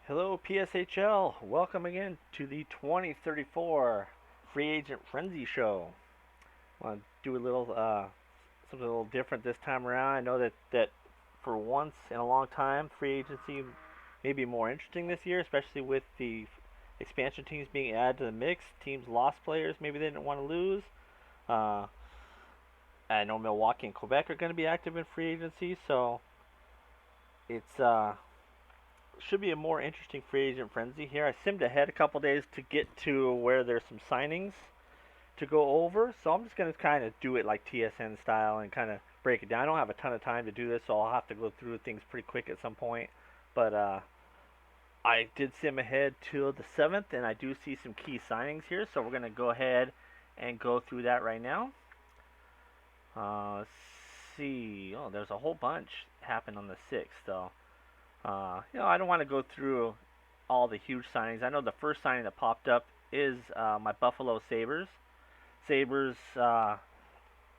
Hello, PSHL. Welcome again to the 2034 Free Agent Frenzy Show. I want to do a little something a little different this time around. I know that for once in a long time, free agency may be more interesting this year, especially with the expansion teams being added to the mix. Teams lost players maybe they didn't want to lose. Uh, I know Milwaukee and Quebec are going to be active in free agency, so it's should be a more interesting free agent frenzy here. I simmed ahead a couple days to get to where there's some signings to go over, so I'm just going to kind of do it like TSN style and kind of break it down. I don't have a ton of time to do this, so I'll have to go through things pretty quick at some point. But I did sim ahead to the 7th, and I do see some key signings here, so we're going to go ahead and go through that right now. Let's see. Oh, there's a whole bunch happened on the 6th, though. I don't want to go through all the huge signings. I know the first signing that popped up is my Buffalo Sabres. Sabres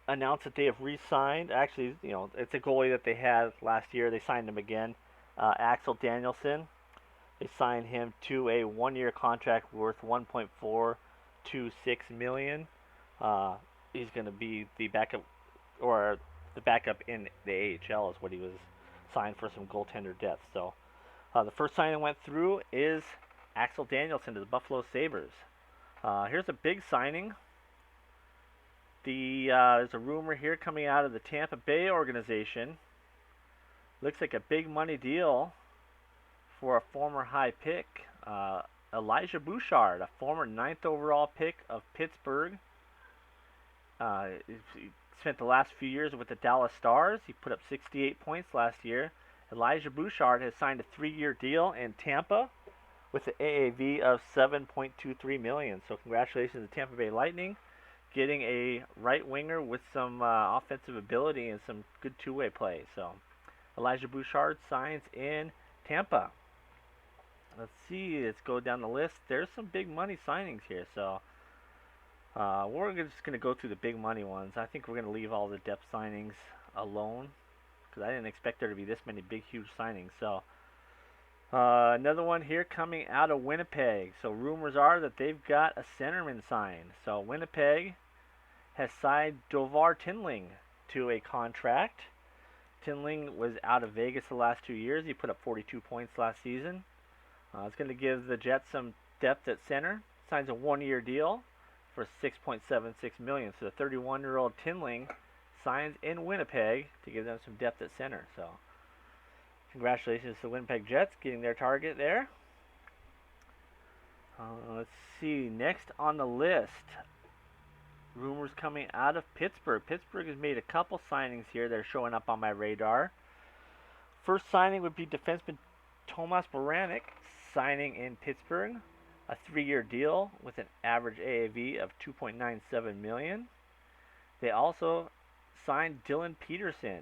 announced that they have re-signed. Actually, it's a goalie that they had last year. They signed him again. Axel Danielson. They signed him to a one-year contract worth 1.426 million. He's going to be the backup, or the backup in the AHL is what he was signed for, some goaltender depth. So the first signing that went through is Axel Danielson to the Buffalo Sabres. Here's a big signing. There's a rumor here coming out of the Tampa Bay organization. Looks like a big money deal for a former high pick, Elijah Bouchard, a former 9th overall pick of Pittsburgh. He spent the last few years with the Dallas Stars. He put up 68 points last year. Elijah Bouchard has signed a 3-year deal in Tampa with an AAV of $7.23 million. So congratulations to Tampa Bay Lightning, getting a right winger with some offensive ability and some good two-way play. So Elijah Bouchard signs in Tampa. Let's see. Let's go down the list. There's some big money signings here. So we're just going to go through the big money ones. I think we're going to leave all the depth signings alone because I didn't expect there to be this many big, huge signings. So another one here coming out of Winnipeg. So rumors are that they've got a centerman signed. So Winnipeg has signed Dovar Tinling to a contract. Tinling was out of Vegas the last 2 years. He put up 42 points last season. It's going to give the Jets some depth at center. Signs a one-year deal for $6.76 million. So the 31-year-old Tinling signs in Winnipeg to give them some depth at center. So congratulations to the Winnipeg Jets getting their target there. Let's see. Next on the list, rumors coming out of Pittsburgh. Pittsburgh has made a couple signings here that are showing up on my radar. First signing would be defenseman Tomas Baranek signing in Pittsburgh. A 3-year deal with an average AAV of $2.97 million. They also signed Dylan Peterson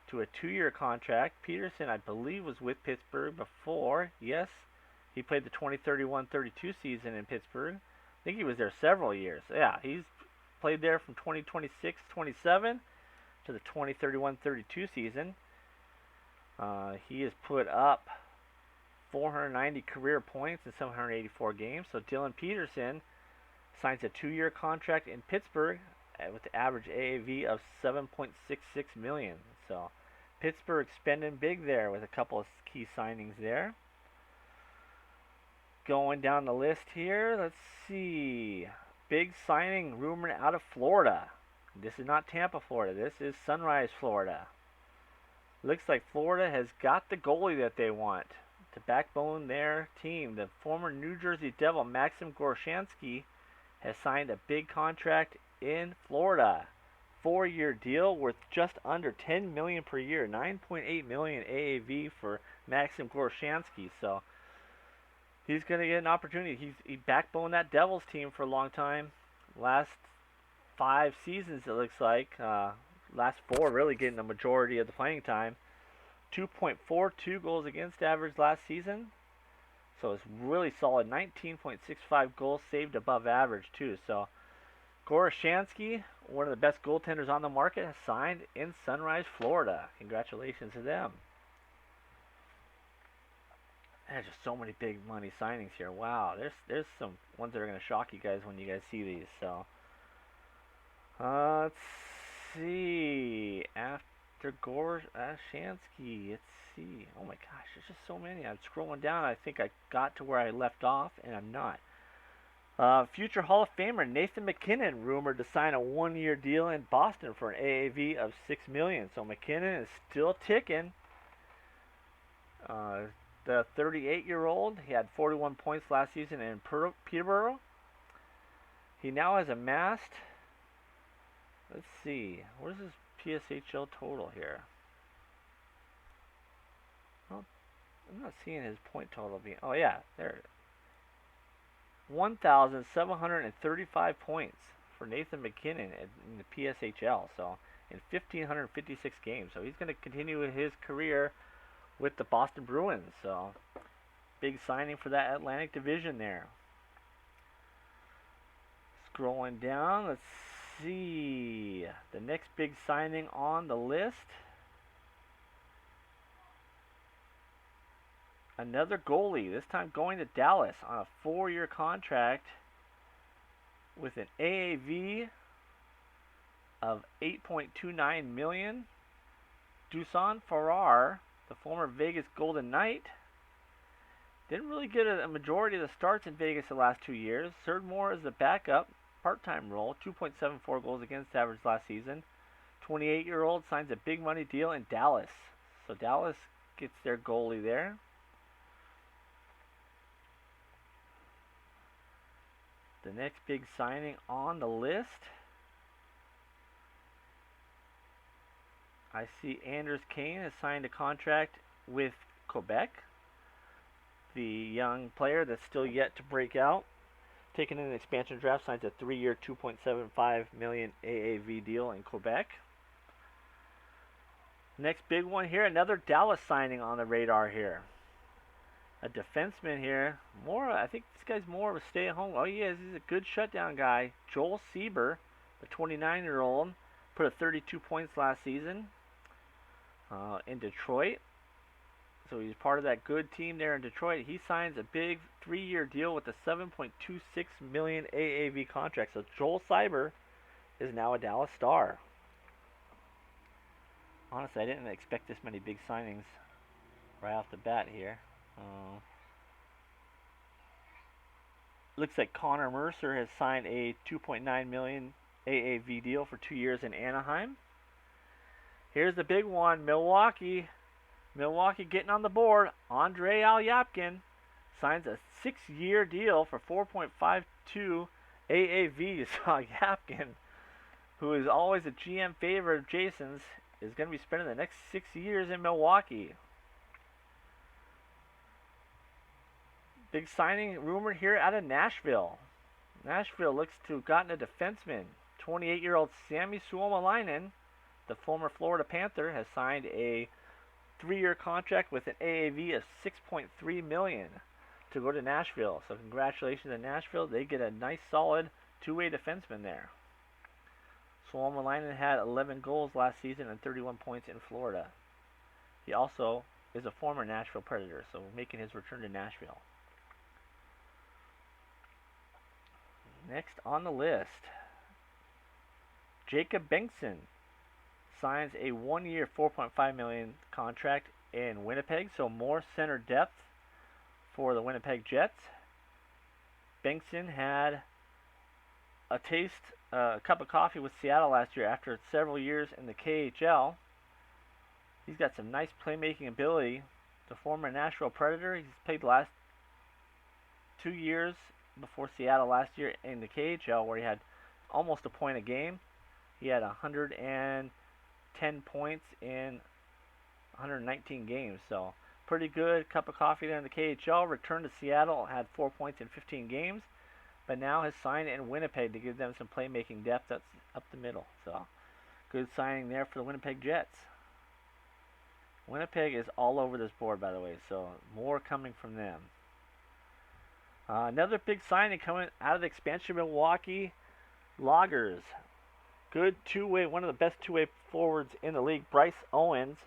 to a 2-year contract. Peterson, I believe, was with Pittsburgh before. Yes, he played the 2031-32 season in Pittsburgh. I think he was there several years. Yeah, he's played there from 2026-27 to the 2031-32 season. He has put up 490 career points in 784 games. So Dylan Peterson signs a 2-year contract in Pittsburgh with the average AAV of $7.66 million. So Pittsburgh spending big there with a couple of key signings there. Going down the list here, let's see. Big signing rumored out of Florida. This is not Tampa, Florida. This is Sunrise, Florida. Looks like Florida has got the goalie that they want to backbone their team. The former New Jersey Devil Maxim Gorshansky has signed a big contract in Florida. 4-year deal worth just under $10 million per year, $9.8 million AAV for Maxim Gorshansky. So he's going to get an opportunity. He backboned that Devils team for a long time. Last 5 seasons, it looks like. Last 4 really getting the majority of the playing time. 2.42 goals against average last season. So it's really solid. 19.65 goals saved above average too. So Gorshansky, one of the best goaltenders on the market, has signed in Sunrise, Florida. Congratulations to them. there's just so many big money signings here. Wow, there's some ones that are gonna shock you guys when you guys see these. So let's see. After Gorshansky, let's see. Oh my gosh, there's just so many. I'm scrolling down. I think I got to where I left off, and I'm not. Future Hall of Famer Nathan MacKinnon rumored to sign a one-year deal in Boston for an AAV of $6 million. So MacKinnon is still ticking. The 38-year-old, he had 41 points last season in Peterborough. He now has amassed, let's see, where's his PSHL total here? Well, I'm not seeing his point total being, oh yeah, there. 1,735 points for Nathan MacKinnon in the PSHL, so in 1,556 games. So he's going to continue his career with the Boston Bruins. So big signing for that Atlantic Division there. Scrolling down, let's see. The next big signing on the list. Another goalie, this time going to Dallas on a 4-year contract with an AAV of $8.29 million. Dusan Farrar, the former Vegas Golden Knight, didn't really get a majority of the starts in Vegas the last 2 years. Served more as a backup, part-time role, 2.74 goals against average last season. 28-year-old signs a big money deal in Dallas. So Dallas gets their goalie there. The next big signing on the list, I see Anders Kane has signed a contract with Quebec. The young player that's still yet to break out, taken in an expansion draft, signs a 3-year, $2.75 million AAV deal in Quebec. Next big one here, another Dallas signing on the radar here. A defenseman here, I think this guy's more of a stay-at-home. Oh, he is. He's a good shutdown guy. Joel Sieber, the 29-year-old, put up 32 points last season in Detroit. So he's part of that good team there in Detroit. He signs a big 3-year deal with a $7.26 million AAV contract. So Joel Sieber is now a Dallas Star. Honestly, I didn't expect this many big signings right off the bat here. Looks like Connor Mercer has signed a $2.9 million AAV deal for 2 years in Anaheim. Here's the big one, Milwaukee. Milwaukee getting on the board. Andrei Alyapkin signs a 6-year deal for 4.52 AAV. So Alyapkin, who is always a GM favorite of Jason's, is going to be spending the next 6 years in Milwaukee. Big signing rumored here out of Nashville. Nashville looks to have gotten a defenseman. 28-year-old Sami Suomalainen, the former Florida Panther, has signed a 3-year contract with an AAV of $6.3 million to go to Nashville. So congratulations to Nashville. They get a nice, solid two-way defenseman there. Suomalainen had 11 goals last season and 31 points in Florida. He also is a former Nashville Predator, so making his return to Nashville. Next on the list, Jacob Bengtsson signs a 1-year, $4.5 million contract in Winnipeg, so more center depth for the Winnipeg Jets. Bengtsson had a cup of coffee with Seattle last year after several years in the KHL. He's got some nice playmaking ability. The former Nashville Predator, he's played the last 2 years before Seattle last year in the KHL, where he had almost a point a game. He had 110 points in 119 games, so pretty good cup of coffee there in the KHL. Returned to Seattle, had 4 points in 15 games, but now has signed in Winnipeg to give them some playmaking depth that's up the middle. So good signing there for the Winnipeg Jets. Winnipeg is all over this board, by the way, so more coming from them. Another big signing coming out of the expansion Milwaukee Loggers. Good two-way, one of the best two-way forwards in the league. Bryce Owens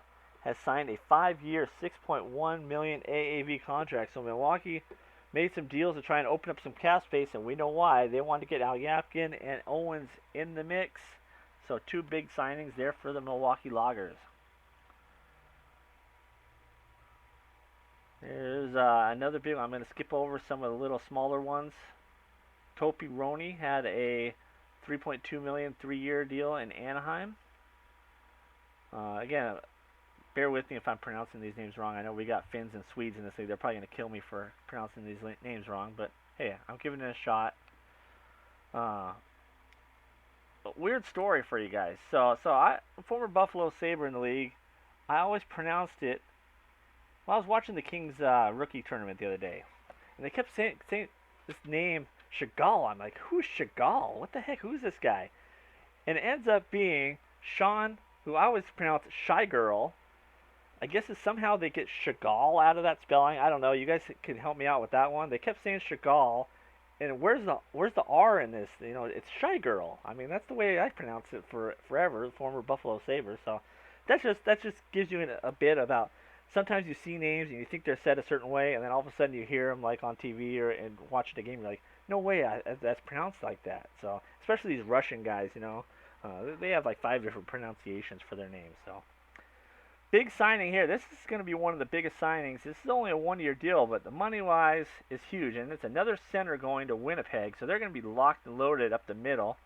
has signed a 5-year, $6.1 million AAV contract. So Milwaukee made some deals to try and open up some cap space, and we know why. They wanted to get Al Yapkin and Owens in the mix. So 2 big signings there for the Milwaukee Loggers. There's another big one. I'm going to skip over some of the little smaller ones. Topi Roney had a $3.2 million 3-year deal in Anaheim. Again, bear with me if I'm pronouncing these names wrong. I know we got Finns and Swedes in this league. They're probably going to kill me for pronouncing these names wrong, but hey, I'm giving it a shot. Weird story for you guys. So I'm a former Buffalo Sabre in the league. I always pronounced it. Well, I was watching the Kings rookie tournament the other day, and they kept saying this name Chagall. I'm like, who's Chagall? What the heck? Who's this guy? And it ends up being Sean, who I always pronounce Shy Girl. I guess it's somehow they get Chagall out of that spelling. I don't know. You guys can help me out with that one. They kept saying Chagall, and where's the R in this? You know, it's Shy Girl. I mean, that's the way I pronounce it for forever. The former Buffalo Sabre. So that just gives you a bit about. Sometimes you see names and you think they're said a certain way, and then all of a sudden you hear them like on TV or and watching the game. You're like, no way, that's pronounced like that. So especially these Russian guys, you know, they have like 5 different pronunciations for their names. So big signing here. This is going to be one of the biggest signings. This is only a 1-year deal, but the money-wise is huge, and it's another center going to Winnipeg. So they're going to be locked and loaded up the middle.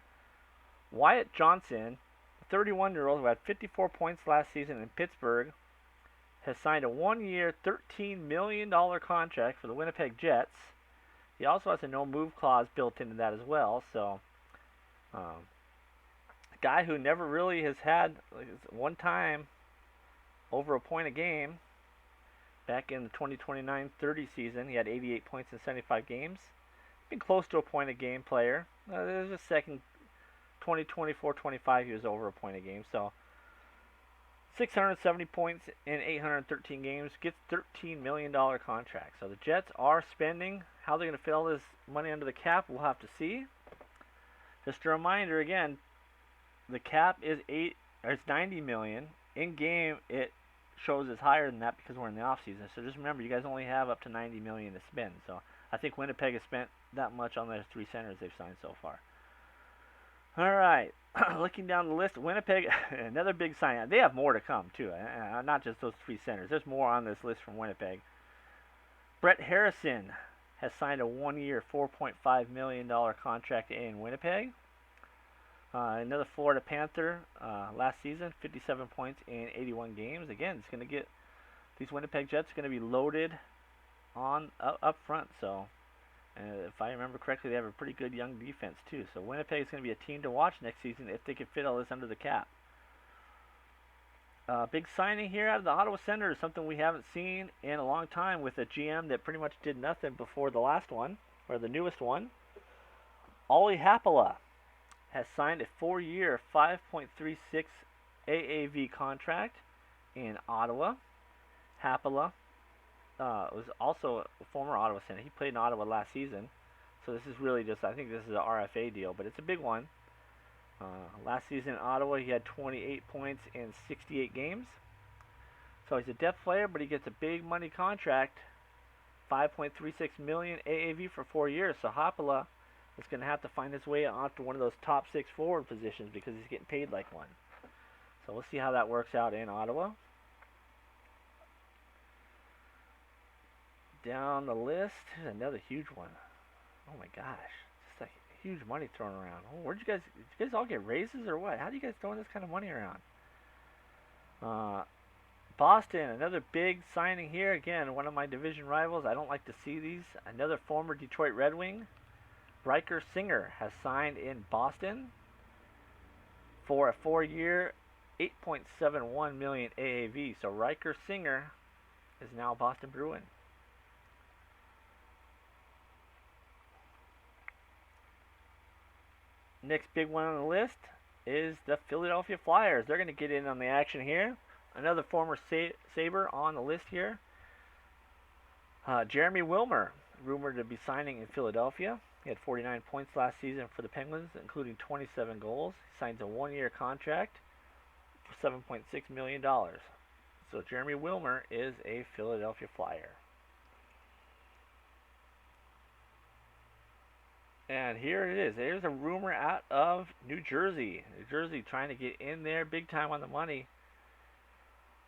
Wyatt Johnson, a 31-year-old who had 54 points last season in Pittsburgh, has signed a 1-year, $13 million contract for the Winnipeg Jets. He also has a no-move clause built into that as well. So, a guy who never really has had one time over a point a game. Back in the 2029-30 season, he had 88 points in 75 games. Been close to a point a game player. There's a second 2024-25, he was over a point a game. So 670 points in 813 games, gets $13 million contract. So the Jets are spending. How they're going to fit all this money under the cap, we'll have to see. Just a reminder again, the cap is $90 million. In game, it shows it's higher than that because we're in the off season. So just remember, you guys only have up to $90 million to spend. So I think Winnipeg has spent that much on their 3 centers they've signed so far. All right, looking down the list, Winnipeg, another big sign. They have more to come, too, not just those 3 centers. There's more on this list from Winnipeg. Brett Harrison has signed a 1-year, $4.5 million contract in Winnipeg. Another Florida Panther last season, 57 points in 81 games. Again, it's going to get these Winnipeg Jets are going to be loaded on up front, so... if I remember correctly, they have a pretty good young defense, too. So Winnipeg is going to be a team to watch next season if they can fit all this under the cap. Big signing here out of the Ottawa Senators, something we haven't seen in a long time with a GM that pretty much did nothing before the last one, or the newest one. Olli Haapala has signed a 4-year, $5.36 AAV contract in Ottawa. Haapala was also a former Ottawa Senator. He played in Ottawa last season. So this is really just, I think this is an RFA deal, but it's a big one. Last season in Ottawa, he had 28 points in 68 games. So he's a depth player, but he gets a big money contract, $5.36 million AAV for 4 years. So Haapala is going to have to find his way onto one of those top 6 forward positions because he's getting paid like one. So we'll see how that works out in Ottawa. Down the list, here's another huge one. Oh my gosh, just like huge money thrown around. Oh, did you guys all get raises or what? How do you guys throwing this kind of money around? Boston, another big signing here. Again, one of my division rivals. I don't like to see these. Another former Detroit Red Wing, Riker Singer, has signed in Boston for a 4-year, $8.71 million AAV. So Riker Singer is now Boston Bruin. Next big one on the list is the Philadelphia Flyers. They're going to get in on the action here. Another former Sabre on the list here. Jeremy Wilmer, rumored to be signing in Philadelphia. He had 49 points last season for the Penguins, including 27 goals. He signs a 1-year contract for $7.6 million. So Jeremy Wilmer is a Philadelphia Flyer. And here it is. There's a rumor out of New Jersey. New Jersey trying to get in there big time on the money.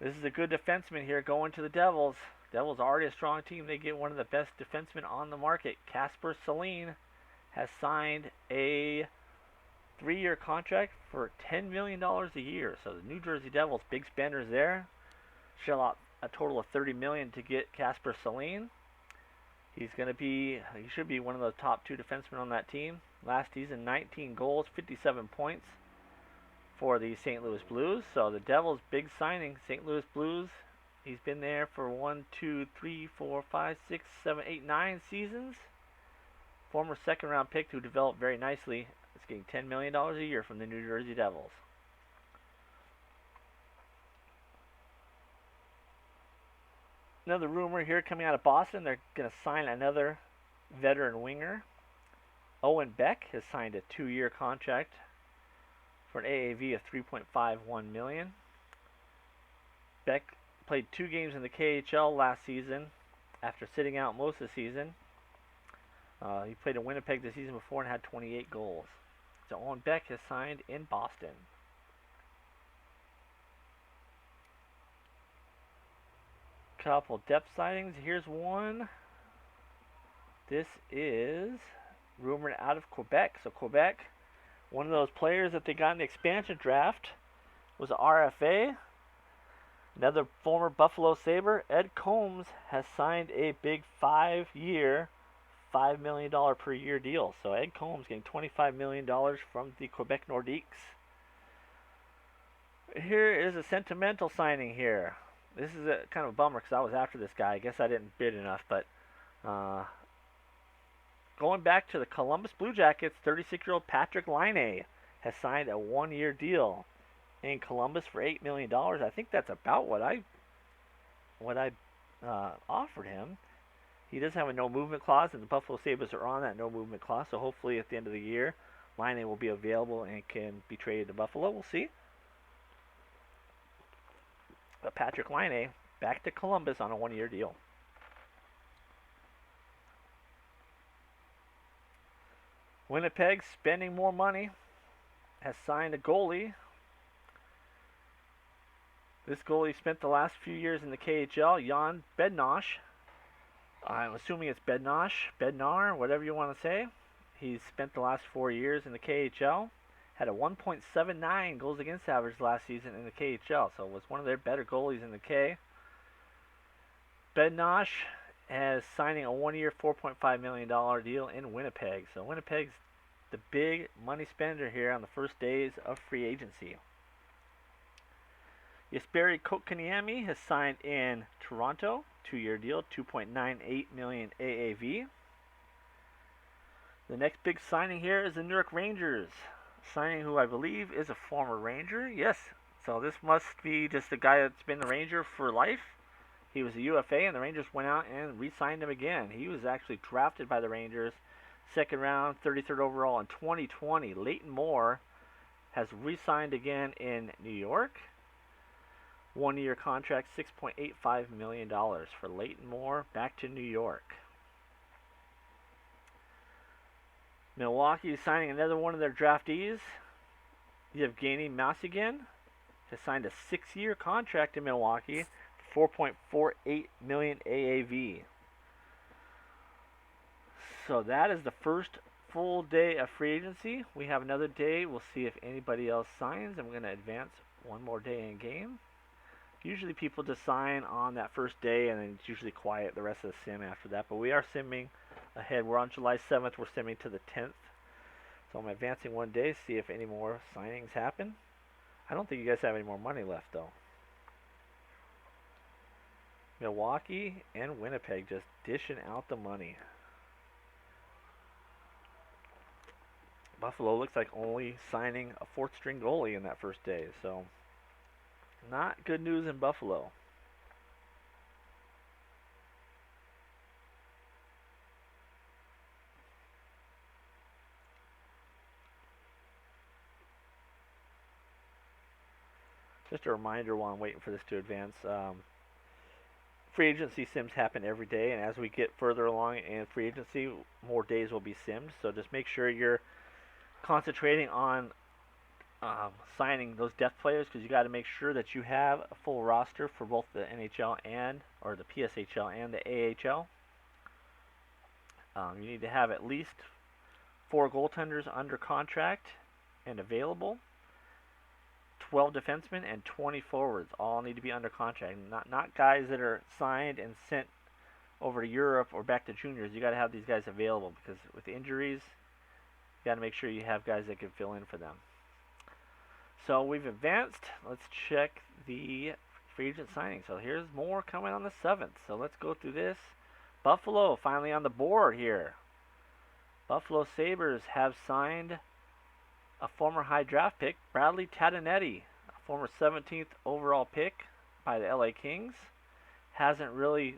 This is a good defenseman here going to the Devils. Devils are already a strong team. They get one of the best defensemen on the market. Kasper Saline has signed a 3-year contract for $10 million a year. So the New Jersey Devils, big spenders there, shell out a total of $30 million to get Kasper Saline. He should be one of the top 2 defensemen on that team. Last season, 19 goals, 57 points for the St. Louis Blues. So the Devils' big signing, St. Louis Blues. He's been there for 1, 2, 3, 4, 5, 6, 7, 8, 9 seasons. Former second-round pick who developed very nicely. It's getting $10 million a year from the New Jersey Devils. Another rumor here coming out of Boston, they're going to sign another veteran winger. Owen Beck has signed a 2-year contract for an AAV of $3.51 million. Beck played 2 games in the KHL last season after sitting out most of the season. He played in Winnipeg the season before and had 28 goals. So Owen Beck has signed in Boston. Couple depth signings. Here's one. This is rumored out of Quebec. So Quebec, one of those players that they got in the expansion draft was an RFA. Another former Buffalo Sabre, Ed Combs, has signed a big 5-year, $5 million per year deal. So Ed Combs getting $25 million from the Quebec Nordiques. Here is a sentimental signing here. This is a kind of a bummer because I was after this guy. I guess I didn't bid enough, but going back to the Columbus Blue Jackets, 36-year-old Patrick Laine has signed a 1-year deal in Columbus for $8 million. I think that's about what I offered him. He does have a no movement clause, and the Buffalo Sabres are on that no movement clause. So hopefully at the end of the year, Laine will be available and can be traded to Buffalo. We'll see. But Patrick Laine back to Columbus on a 1-year deal. Winnipeg spending more money, has signed a goalie. This goalie spent the last few years in the KHL, Jan Bednosh. I'm assuming it's Bednar, whatever you want to say. He's spent the last 4 years in the KHL. Had a 1.79 goals against average last season in the KHL, so was one of their better goalies in the K. Bednosh is signing a 1-year, $4.5 million deal in Winnipeg. So Winnipeg's the big money spender here on the first days of free agency. Jesperi Kotkaniemi has signed in Toronto, 2-year deal, $2.98 million AAV. The next big signing here is the New York Rangers. Signing who I believe is a former Ranger. Yes, so this must be just a guy that's been a Ranger for life. He was a UFA, and the Rangers went out and re-signed him again. He was actually drafted by the Rangers, 2nd round, 33rd overall in 2020. Leighton Moore has re-signed again in New York. 1-year contract, $6.85 million for Leighton Moore, back to New York. Milwaukee is signing another one of their draftees. Yevgeny Masigan has signed a 6-year contract in Milwaukee, $4.48 million AAV. So that is the first full day of free agency. We have another day. We'll see if anybody else signs. I'm going to advance one more day in game. Usually people just sign on that first day, and then it's usually quiet the rest of the sim after that. But we are simming ahead. We're on July 7th. We're simming to the 10th. So I'm advancing one day, see if any more signings happen. I don't think you guys have any more money left, though. Milwaukee and Winnipeg just dishing out the money. Buffalo looks like only signing a 4th-string goalie in that first day, so not good news in Buffalo. Just a reminder while I'm waiting for this to advance. Free agency sims happen every day, and as we get further along in free agency, more days will be simmed. So just make sure you're concentrating on signing those depth players, because you got to make sure that you have a full roster for both the NHL and or the PSHL and the AHL. You need to have at least 4 goaltenders under contract and available. 12 defensemen and 20 forwards all need to be under contract. Not guys that are signed and sent over to Europe or back to juniors. You got to have these guys available, because with injuries, you got to make sure you have guys that can fill in for them. So we've advanced. Let's check the free agent signing. So here's more coming on the 7th. So let's go through this. Buffalo finally on the board here. Buffalo Sabres have signed a former high draft pick, Bradley Tatanetti, a former 17th overall pick by the LA Kings. Hasn't really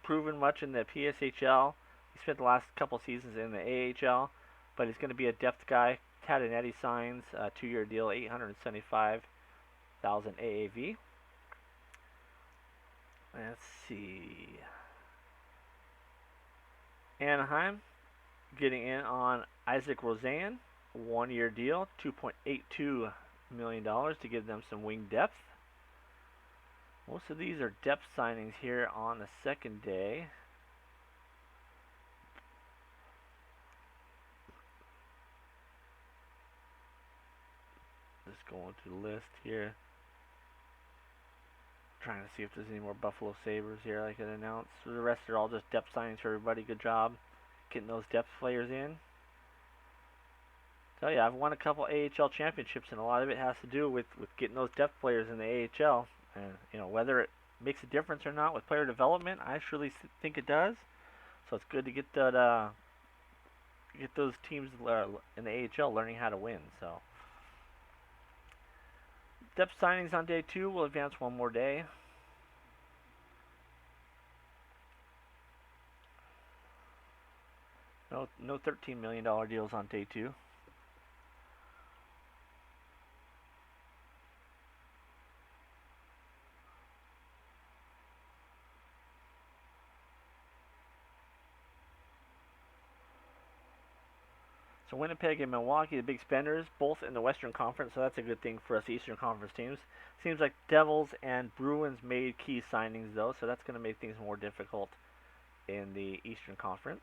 proven much in the PSHL. He spent the last couple seasons in the AHL, but he's going to be a depth guy. Tatanetti signs a 2-year deal, $875,000 AAV. Let's see. Anaheim getting in on Isaac Rosen, 1-year deal, $2.82 million to give them some wing depth. Most of these are depth signings here on the second day. Just going to the list here. Trying to see if there's any more Buffalo Sabres here I can announce. For the rest are all just depth signings for everybody. Good job getting those depth players in. Tell you, I've won a couple AHL championships, and a lot of it has to do with getting those depth players in the AHL. And whether it makes a difference or not with player development, I surely think it does. So it's good to get that get those teams in the AHL learning how to win. So depth signings on day 2 will advance one more day. No $13 million deals on day 2. So Winnipeg and Milwaukee, the big spenders, both in the Western Conference, so that's a good thing for us Eastern Conference teams. Seems like Devils and Bruins made key signings, though, so that's going to make things more difficult in the Eastern Conference.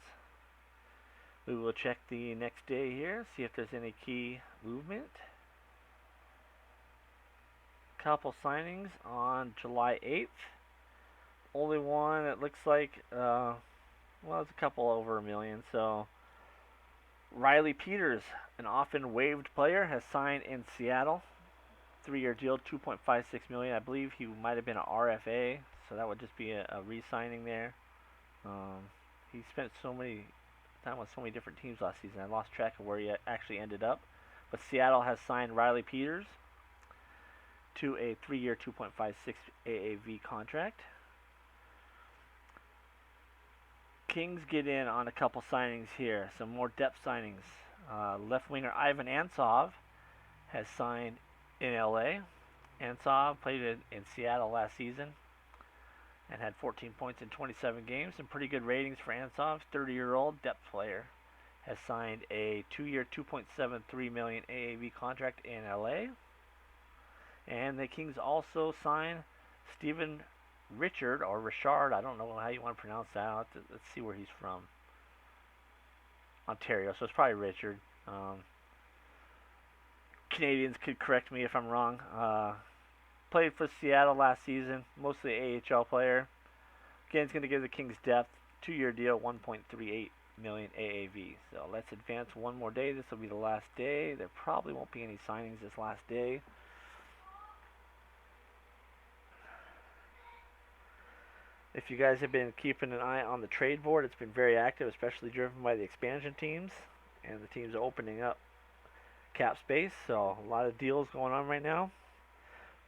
We will check the next day here, see if there's any key movement. Couple signings on July 8th. Only one that looks like, well, it's a couple over $1 million, so Riley Peters, an often waived player, has signed in Seattle. 3-year deal, $2.56 million. I believe he might have been an RFA, so that would just be a re-signing there. He spent so many time with so many different teams last season. I lost track of where he actually ended up. But Seattle has signed Riley Peters to a 3-year, $2.56 AAV contract. Kings get in on a couple signings here. Some more depth signings. Left winger Ivan Ansov has signed in LA. Ansov played in Seattle last season and had 14 points in 27 games. Some pretty good ratings for Ansov. 30-year-old depth player has signed a 2-year, $2.73 million AAV contract in LA. And the Kings also signed Stephen Richard, or Richard, I don't know how you want to pronounce that. Let's see where he's from. Ontario, so it's probably Richard. Canadians could correct me if I'm wrong. Played for Seattle last season, mostly AHL player. Again, it's going to give the Kings depth. 2-year deal, $1.38 million AAV. So let's advance one more day. This will be the last day. There probably won't be any signings this last day. If you guys have been keeping an eye on the trade board, it's been very active, especially driven by the expansion teams and the teams opening up cap space. So a lot of deals going on right now.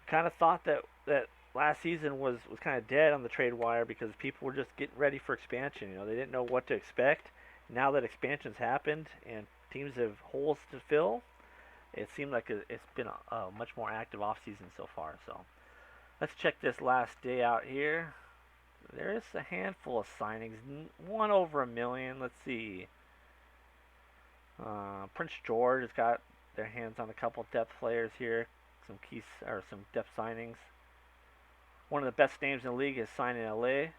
We kind of thought that last season was kind of dead on the trade wire because people were just getting ready for expansion. They didn't know what to expect. Now that expansion's happened and teams have holes to fill, it seemed like it's been a much more active off season so far. So let's check this last day out here. There's a handful of signings, one over a million. Let's see. Prince George has got their hands on a couple depth players here, some keys or some depth signings. One of the best names in the league is signed in LA,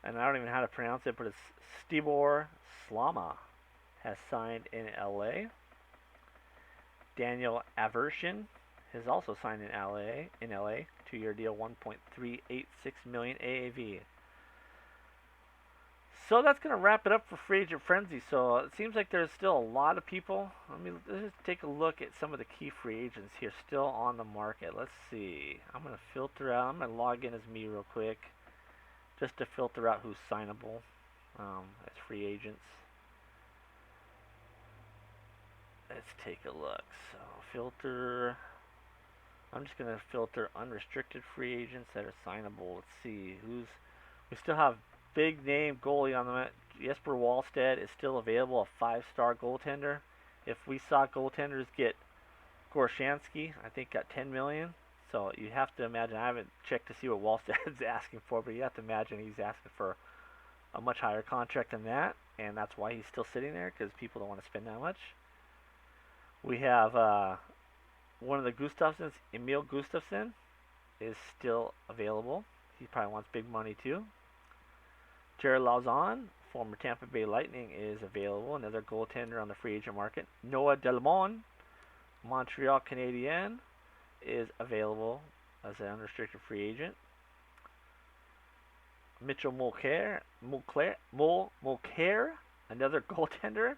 and I don't even know how to pronounce it, but it's Stibor Slama has signed in LA. Daniel Aversion has also signed in LA, 2-year deal, 1.386 million AAV. So that's going to wrap it up for Free Agent Frenzy. So it seems like there's still a lot of people. Let's just take a look at some of the key free agents here still on the market. Let's see. I'm going to filter out. I'm going to log in as me real quick just to filter out who's signable as free agents. Let's take a look. So filter. I'm just going to filter unrestricted free agents that are signable. Let's see who's. We still have big name goalie on the Jesper Wallstedt is still available, a 5-star goaltender. If we saw goaltenders get Gorshansky, I think got 10 million. So you have to imagine. I haven't checked to see what Wallstedt's asking for, but you have to imagine he's asking for a much higher contract than that, and that's why he's still sitting there because people don't want to spend that much. We have one of the Gustafsons, Emil Gustafsson, is still available. He probably wants big money too. Jared Lauzon, former Tampa Bay Lightning, is available. Another goaltender on the free agent market. Noah Delmon, Montreal Canadien, is available as an unrestricted free agent. Mitchell Mulcair, another goaltender,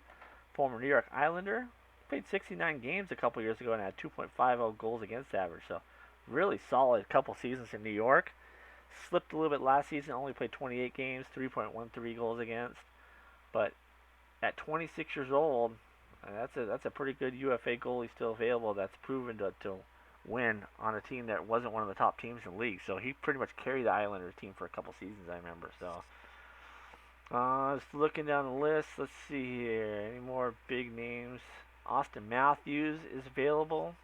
former New York Islander. Played 69 games a couple years ago and had 2.50 goals against average. So really solid couple seasons in New York. Slipped a little bit last season, only played 28 games, 3.13 goals against. But at 26 years old, that's a pretty good UFA goalie still available that's proven to win on a team that wasn't one of the top teams in the league. So he pretty much carried the Islanders team for a couple seasons, I remember. So just looking down the list, let's see here. Any more big names? Austin Matthews is available.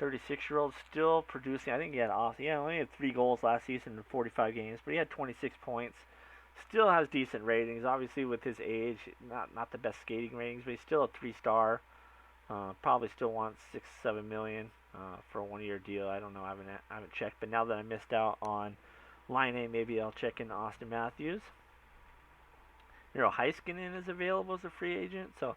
36-year-old still producing. I think he had only had 3 goals last season in 45 games, but he had 26 points. Still has decent ratings. Obviously, with his age, not the best skating ratings, but he's still a 3-star. Probably still wants 6-7 million for a 1-year deal. I don't know. I haven't checked. But now that I missed out on Line A, maybe I'll check in Austin Matthews. Miro Heiskanen is available as a free agent. So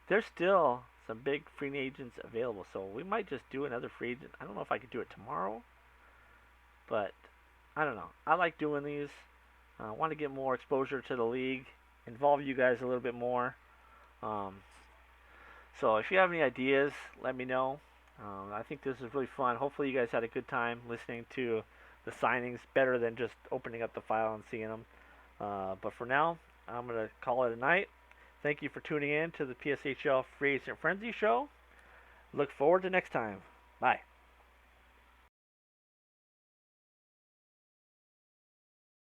there's still some big free agents available. So we might just do another free agent. I don't know if I could do it tomorrow, but I don't know. I like doing these. I want to get more exposure to the league, involve you guys a little bit more. So if you have any ideas, let me know. I think this is really fun. Hopefully you guys had a good time listening to the signings, better than just opening up the file and seeing them. But for now, I'm going to call it a night. Thank you for tuning in to the PSHL Free Agent Frenzy Show. Look forward to next time. Bye.